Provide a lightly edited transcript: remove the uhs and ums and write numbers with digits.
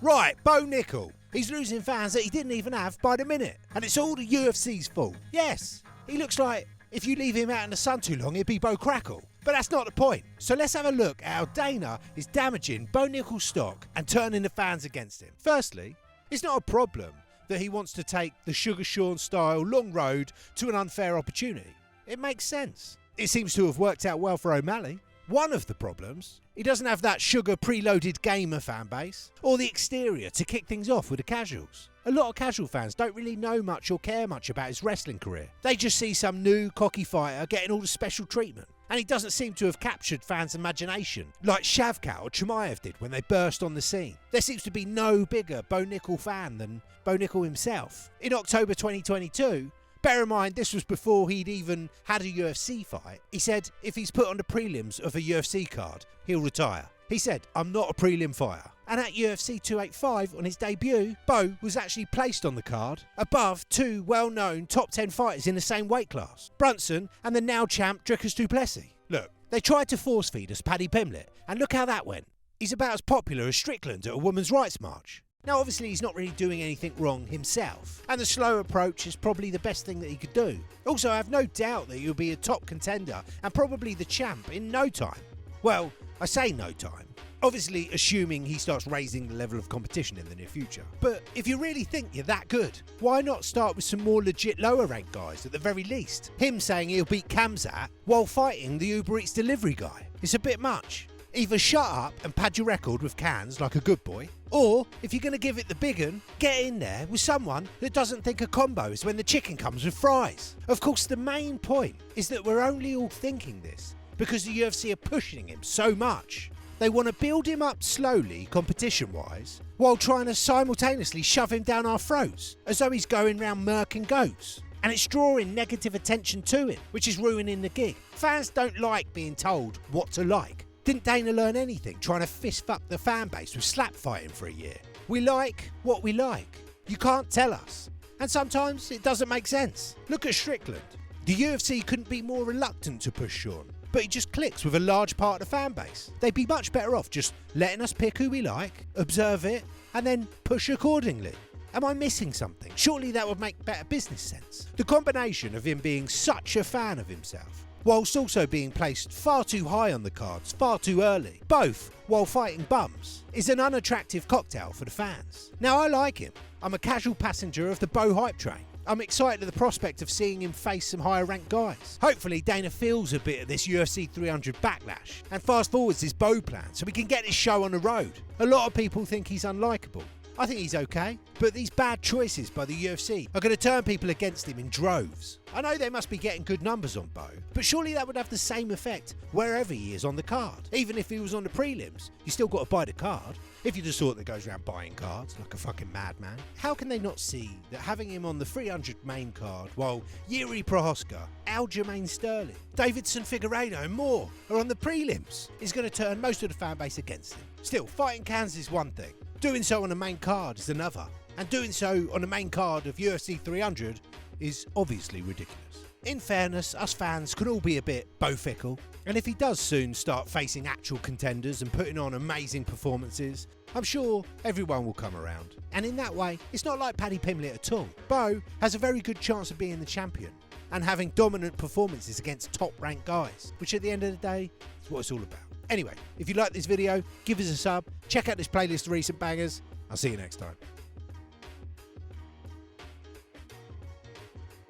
Right, Bo Nickal. He's losing fans that he didn't even have by the minute. And it's all the UFC's fault. Yes, he looks like if you leave him out in the sun too long, he'd be Bo Crackle. But that's not the point. So let's have a look at how Dana is damaging Bo Nickal's stock and turning the fans against him. Firstly, it's not a problem that he wants to take the Sugar Sean style long road to an unfair opportunity. It makes sense. It seems to have worked out well for O'Malley. One of the problems, he doesn't have that sugar preloaded gamer fan base or the exterior to kick things off with the casuals. A lot of casual fans don't really know much or care much about his wrestling career. They just see some new cocky fighter getting all the special treatment. And he doesn't seem to have captured fans' imagination like Shavkat or Chimaev did when they burst on the scene. There seems to be no bigger Bo Nickal fan than Bo Nickal himself. In October 2022, bear in mind this was before he'd even had a UFC fight, he said if he's put on the prelims of a UFC card, he'll retire. He said, "I'm not a prelim fighter." And at UFC 285 on his debut, Bo was actually placed on the card above two well-known top 10 fighters in the same weight class, Brunson and the now champ Dricus du Plessis. Look, they tried to force feed us Paddy Pimblett, and look how that went. He's about as popular as Strickland at a women's rights march. Now obviously he's not really doing anything wrong himself, and the slow approach is probably the best thing that he could do. Also, I have no doubt that he'll be a top contender and probably the champ in no time. Well, I say no time. Obviously assuming he starts raising the level of competition in the near future. But if you really think you're that good, why not start with some more legit lower ranked guys at the very least? Him saying he'll beat Kamzat while fighting the Uber Eats delivery guy. It's a bit much. Either shut up and pad your record with cans like a good boy, or if you're going to give it the big un, get in there with someone that doesn't think a combo is when the chicken comes with fries. Of course, the main point is that we're only all thinking this because the UFC are pushing him so much. They want to build him up slowly, competition-wise, while trying to simultaneously shove him down our throats, as though he's going round murking goats. And it's drawing negative attention to him, which is ruining the gig. Fans don't like being told what to like. Didn't Dana learn anything trying to fist fuck the fan base with slap fighting for a year? We like what we like. You can't tell us. And sometimes it doesn't make sense. Look at Strickland. The UFC couldn't be more reluctant to push Sean, but he just clicks with a large part of the fan base. They'd be much better off just letting us pick who we like, observe it, and then push accordingly. Am I missing something? Surely that would make better business sense. The combination of him being such a fan of himself, whilst also being placed far too high on the cards far too early, both while fighting bums, is an unattractive cocktail for the fans. Now I like him. I'm a casual passenger of the Bo hype train. I'm excited at the prospect of seeing him face some higher ranked guys. Hopefully Dana feels a bit of this UFC 300 backlash and fast forwards his Bo plan so we can get this show on the road. A lot of people think he's unlikable. I think he's okay, but these bad choices by the UFC are going to turn people against him in droves. I know they must be getting good numbers on Bo, but surely that would have the same effect wherever he is on the card. Even if he was on the prelims, you still got to buy the card. If you're the sort that goes around buying cards like a fucking madman, how can they not see that having him on the 300 main card while Yuri Prohaska, Aljamain Sterling, Davidson Figueiredo and more are on the prelims is going to turn most of the fan base against him? Still, fighting cans is one thing. Doing so on the main card is another, and doing so on the main card of UFC 300 is obviously ridiculous. In fairness, us fans could all be a bit Bo fickle, and if he does soon start facing actual contenders and putting on amazing performances, I'm sure everyone will come around. And in that way, it's not like Paddy Pimblett at all. Bo has a very good chance of being the champion and having dominant performances against top-ranked guys, which at the end of the day is what it's all about. Anyway, if you like this video, give us a sub, check out this playlist of recent bangers. I'll see you next time.